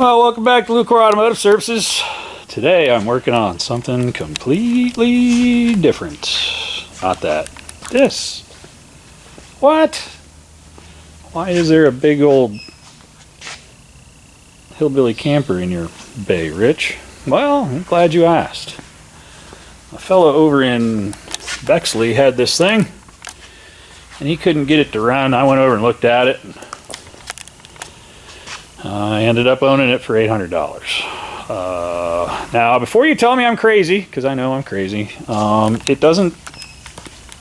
Well, welcome back to Lucore Automotive Services. Today I'm working on something completely different. Not that. This. What? Why is there a big old hillbilly camper in your bay, Rich? Well, I'm glad you asked. A fellow over in Bexley had this thing, and he couldn't get it to run. I went over and looked at it, and I ended up owning it for $800. Now, before you tell me I'm crazy, because I know I'm crazy,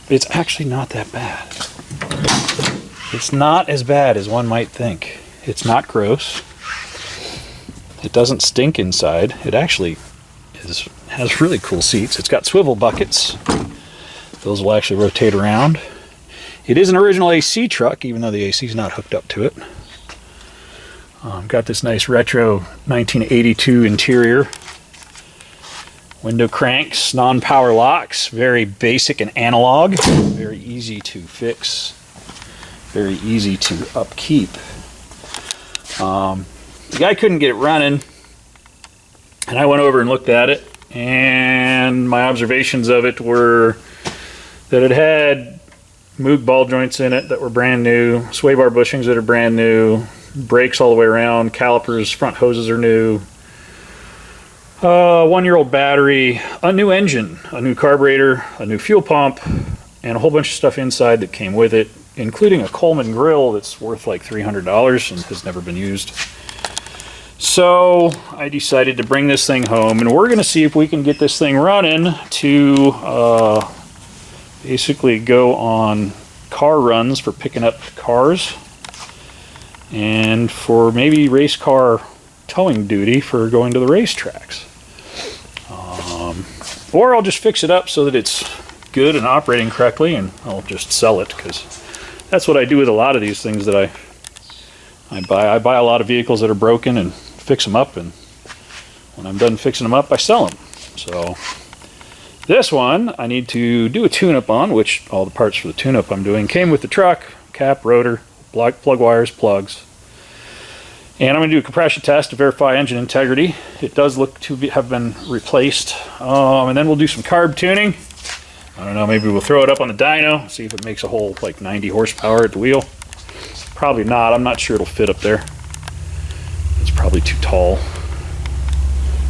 it's actually not that bad. It's not as bad as one might think. It's not gross. It doesn't stink inside. It actually has really cool seats. It's got swivel buckets. Those will actually rotate around. It is an original AC truck, even though the AC is not hooked up to it. Got this nice retro 1982 interior. Window cranks, non-power locks, very basic and analog, very easy to fix, very easy to upkeep. The guy couldn't get it running, and I went over and looked at it, and my observations of it were that it had Moog ball joints in it that were brand new, sway bar bushings that are brand new, brakes all the way around, calipers, front hoses are new, 1-year-old battery, a new engine, a new carburetor, a new fuel pump, and a whole bunch of stuff inside that came with it, including a Coleman grill that's worth like $300 and has never been used. So I decided to bring this thing home, and we're going to see if we can get this thing running to basically go on car runs for picking up cars, and for maybe race car towing duty for going to the racetracks. Or I'll just fix it up so that it's good and operating correctly, and I'll just sell it, because that's what I do with a lot of these things that I buy. I buy a lot of vehicles that are broken and fix them up, and when I'm done fixing them up, I sell them. So this one I need to do a tune-up on, which all the parts for the tune-up I'm doing came with the truck: cap, rotor, plug wires, plugs. And I'm going to do a compression test to verify engine integrity. It does look to have been replaced. And then we'll do some carb tuning. I don't know, maybe we'll throw it up on the dyno, see if it makes a whole like 90 horsepower at the wheel. Probably not. I'm not sure it'll fit up there. It's probably too tall.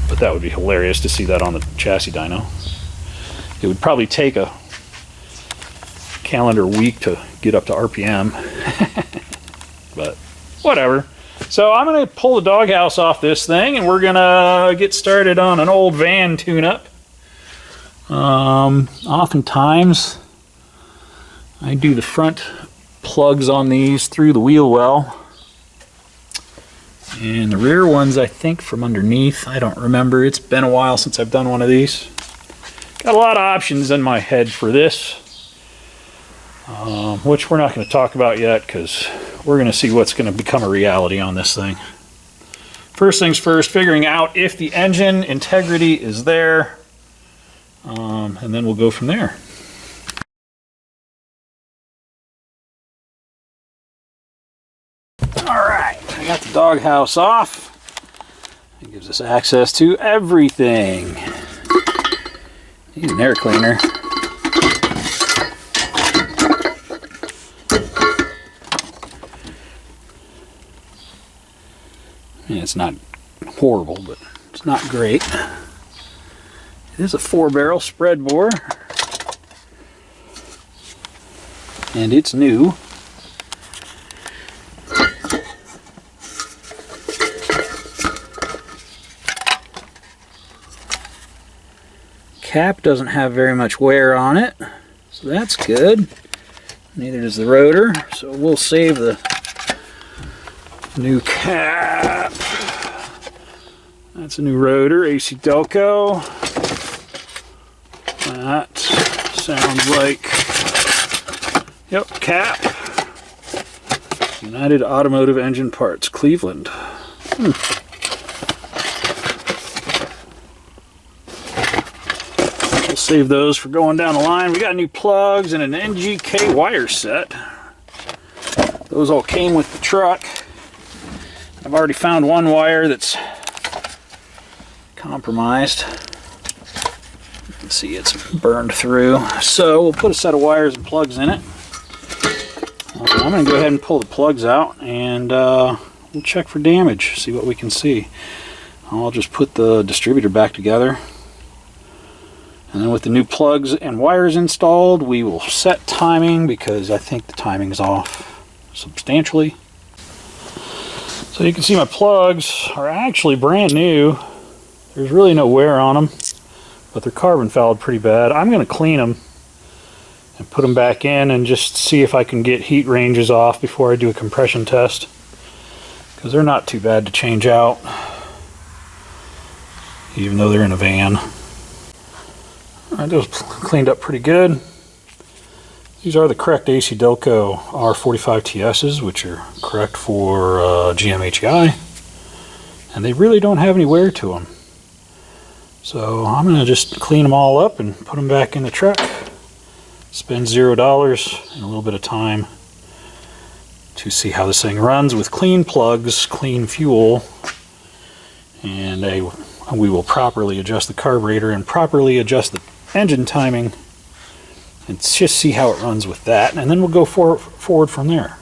But that would be hilarious to see that on the chassis dyno. It would probably take a calendar week to get up to RPM. But whatever. So I'm going to pull the doghouse off this thing, and we're going to get started on an old van tune-up. Oftentimes I do the front plugs on these through the wheel well, and the rear ones I think from underneath. I don't remember. It's been a while since I've done one of these. Got a lot of options in my head for this, which we're not going to talk about yet, because we're going to see what's going to become a reality on this thing. First things first, figuring out if the engine integrity is there, and then we'll go from there. Alright, I got the doghouse off. It gives us access to everything. Need an air cleaner. Yeah, it's not horrible, but it's not great. It is a 4-barrel spread bore, and it's new. Cap doesn't have very much wear on it, so that's good. Neither does the rotor, so we'll save the new cap. That's a new rotor, AC Delco. That sounds like, yep, cap. United Automotive Engine Parts, Cleveland. We'll save those for going down the line. We got new plugs and an NGK wire set. Those all came with the truck. I've already found one wire that's compromised. You can see it's burned through. So we'll put a set of wires and plugs in it. I'm going to go ahead and pull the plugs out and we'll check for damage, see what we can see. I'll just put the distributor back together. And then with the new plugs and wires installed, we will set timing because I think the timing is off substantially. So you can see my plugs are actually brand new. There's really no wear on them, but they're carbon fouled pretty bad. I'm going to clean them and put them back in and just see if I can get heat ranges off before I do a compression test, because they're not too bad to change out, even though they're in a van. Those cleaned up pretty good. These are the correct AC Delco R45TS's, which are correct for GMHEI, and they really don't have any wear to them. So I'm going to just clean them all up and put them back in the truck. Spend $0 and a little bit of time to see how this thing runs with clean plugs, clean fuel, and we will properly adjust the carburetor and properly adjust the engine timing and just see how it runs with that, and then we'll go forward from there.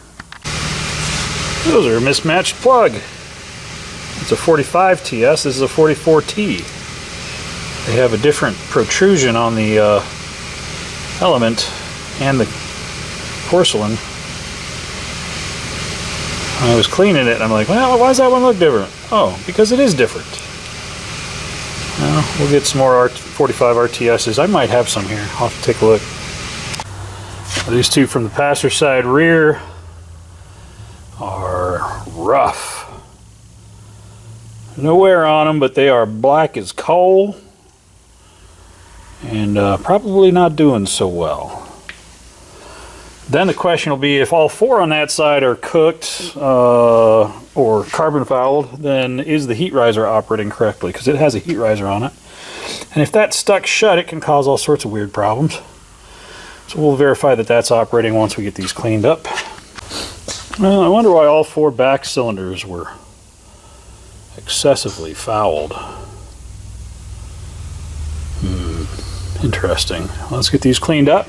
Those are a mismatched plug. It's a 45TS, this is a 44T. They have a different protrusion on the element and the porcelain. I was cleaning it and I'm like, well, why does that one look different? Oh, because it is different. Well, we'll get some more 45 RTSs. I might have some here. I'll have to take a look. These two from the passenger side rear are rough. There's no wear on them, but they are black as coal and probably not doing so well. Then the question will be, if all four on that side are cooked or carbon fouled, then is the heat riser operating correctly? Because it has a heat riser on it. And if that's stuck shut, it can cause all sorts of weird problems. So we'll verify that that's operating once we get these cleaned up. Well, I wonder why all four back cylinders were excessively fouled. Interesting. Let's get these cleaned up.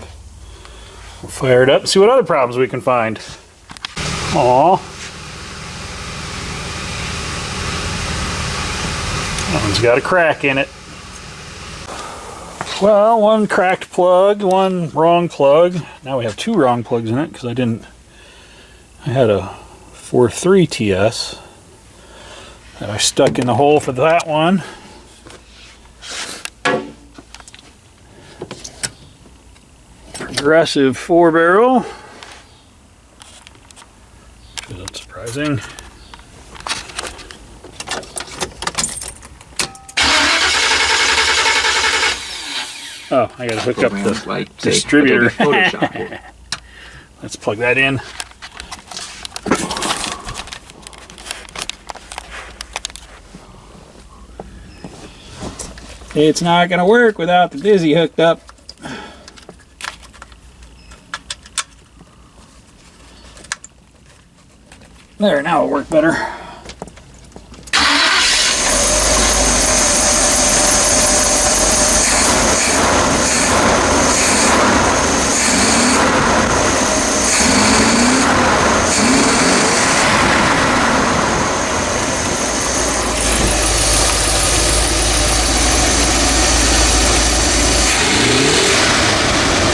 We'll fire it up and see what other problems we can find. Aww. That one's got a crack in it. Well, one cracked plug, one wrong plug. Now we have two wrong plugs in it because I had a 43TS that I stuck in the hole for that one. Progressive 4-barrel. That's surprising. Oh, I gotta hook up the distributor. Let's plug that in. It's not gonna work without the dizzy hooked up. There, now it'll work better.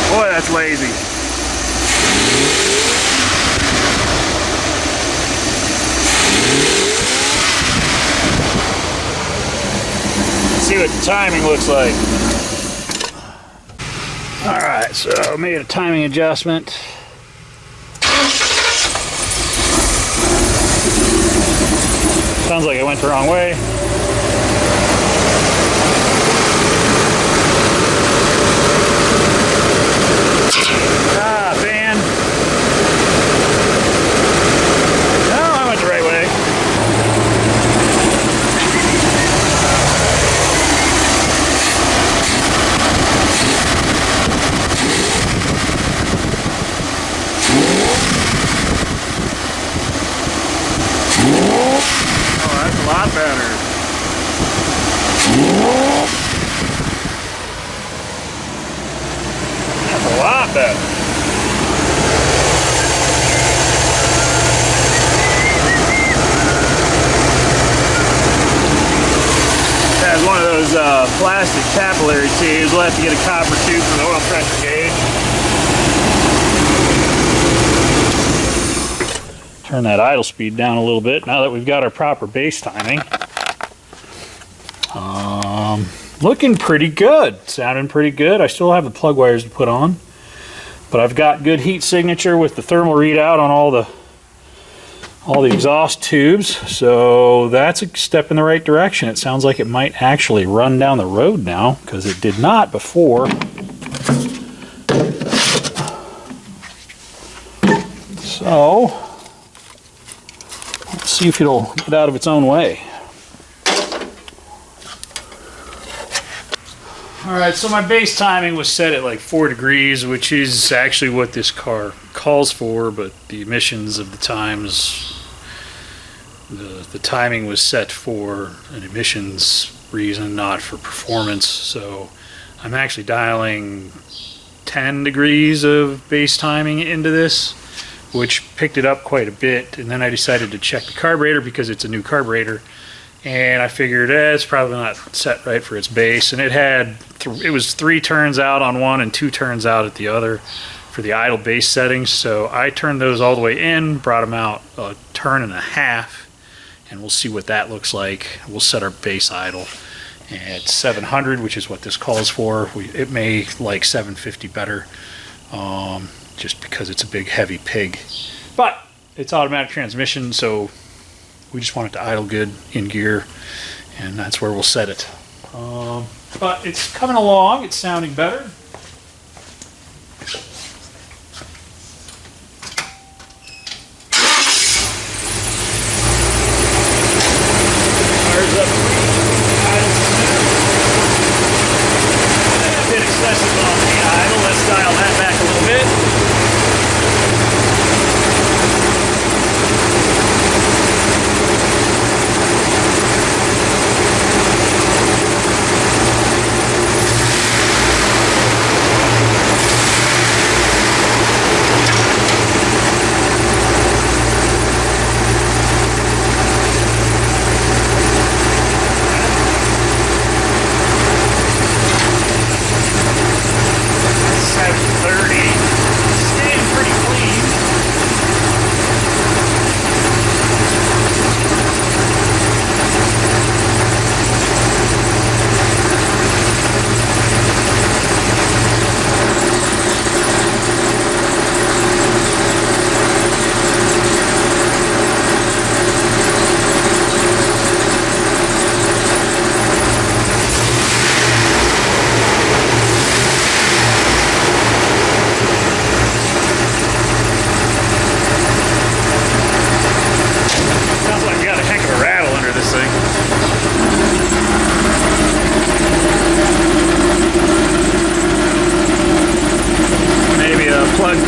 Boy, that's lazy. Let's see what the timing looks like. Alright, so I made a timing adjustment. Sounds like I went the wrong way. Fan. No, I went the right way. gunner. That's a lot better. Has one of those plastic capillary tubes. We'll have to get a copper tube for the oil pressure gauge. Turn that idle speed down a little bit now that we've got our proper base timing. Looking pretty good, sounding pretty good. I still have the plug wires to put on, but I've got good heat signature with the thermal readout on all the exhaust tubes, so that's a step in the right direction. It sounds like it might actually run down the road now, because it did not before. So let's see if it'll get out of its own way. Alright, so my base timing was set at like 4 degrees, which is actually what this car calls for, but the emissions of the times, the timing was set for an emissions reason, not for performance. So I'm actually dialing 10 degrees of base timing into this, which picked it up quite a bit. And then I decided to check the carburetor because it's a new carburetor. And I figured it's probably not set right for its base, and it was 3 turns out on one and 2 turns out at the other for the idle base settings. So I turned those all the way in, brought them out a turn and a half, and we'll see what that looks like. We'll set our base idle at 700, which is what this calls for. It may like 750 better, just because it's a big heavy pig, but it's automatic transmission, so we just want it to idle good in gear, and that's where we'll set it. But it's coming along, it's sounding better. Fires up, idle a bit excessive on the idle. Let's dial that back a little bit.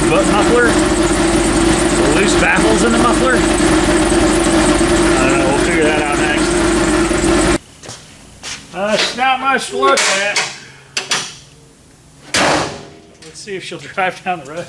Muffler, loose baffles in the muffler. I don't know, we'll figure that out next. It's not much to look at. Let's see if she'll drive down the road.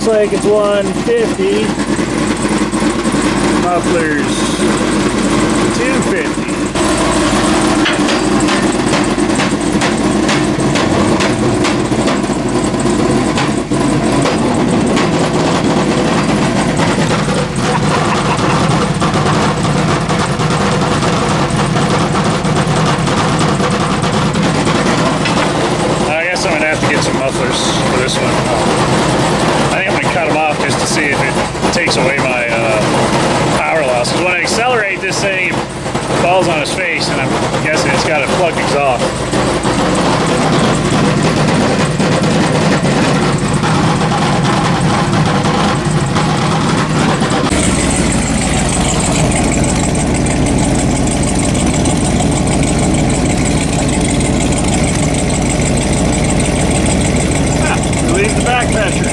looks like it's 150. Mufflers 250. I guess I'm gonna have to get some mufflers for this one. I think I'm gonna cut them off just to see if it takes away my power loss. Because when I accelerate this thing, it falls on its face, and I'm guessing it's got a plugged exhaust. Leave the back pressure.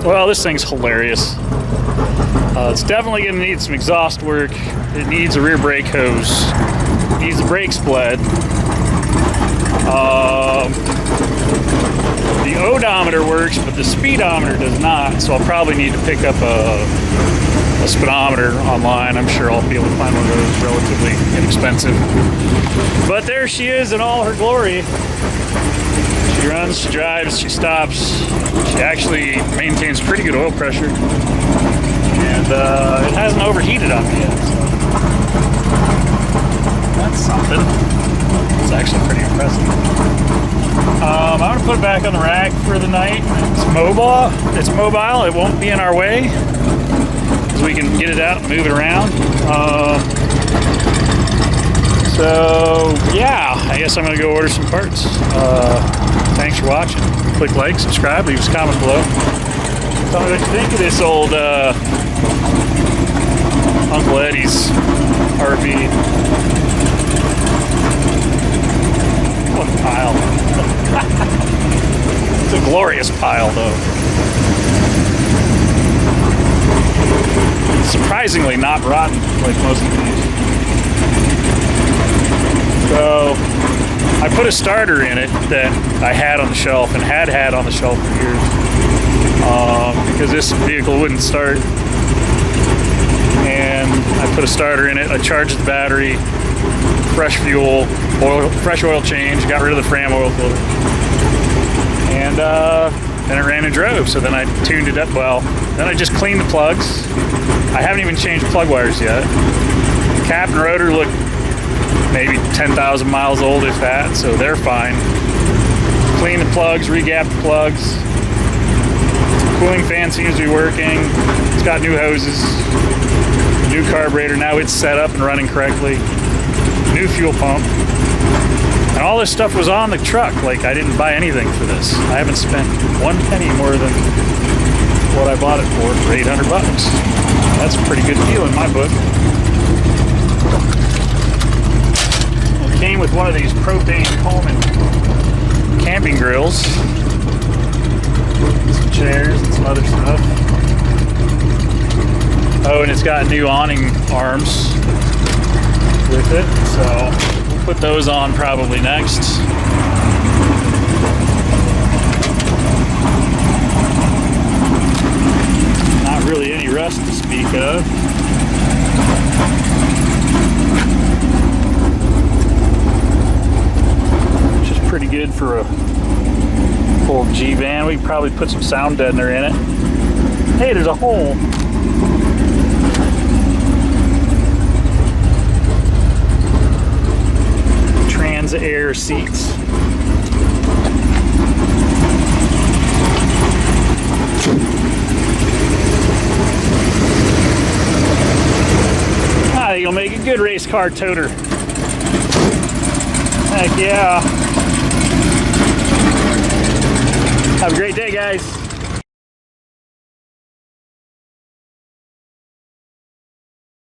Well, this thing's hilarious. It's definitely going to need some exhaust work. It needs a rear brake hose. It needs a brake spled. The odometer works, but the speedometer does not, so I'll probably need to pick up a speedometer online. I'm sure I'll be able to find one of those relatively inexpensive. But there she is in all her glory. She runs, she drives, she stops. She actually maintains pretty good oil pressure. And it hasn't overheated on me yet, so that's something. It's actually pretty impressive. I'm going to put it back on the rack for the night. It's mobile. It's mobile. It won't be in our way, so we can get it out and move it around. So yeah, I guess I'm going to go order some parts. Thanks for watching. Click like, subscribe, leave us a comment below. Tell me what you think of this old Uncle Eddie's RV. What a pile. It's a glorious pile, though. It's surprisingly not rotten like most of these. So I put a starter in it that I had on the shelf and had on the shelf for years because this vehicle wouldn't start. And I put a starter in it. I charged the battery, fresh fuel, fresh oil change, got rid of the Fram oil filter, and then it ran and drove. So then I tuned it up. Well, then I just cleaned the plugs. I haven't even changed plug wires yet. The cap and rotor look maybe 10,000 miles old, if that, so they're fine. Clean the plugs, re-gap the plugs. Cooling fan seems to be working. It's got new hoses, new carburetor. Now it's set up and running correctly. New fuel pump. And all this stuff was on the truck. Like, I didn't buy anything for this. I haven't spent one penny more than what I bought it for $800. That's a pretty good deal in my book. Came with one of these propane Coleman camping grills, some chairs and some other stuff. Oh, and it's got new awning arms with it, so we'll put those on probably next. Not really any rust to speak of. Pretty good for a old G-van. We could probably put some sound deadener in it. Hey, there's a hole. Trans Air seats. good race car toter. Heck yeah. Have a great day, guys.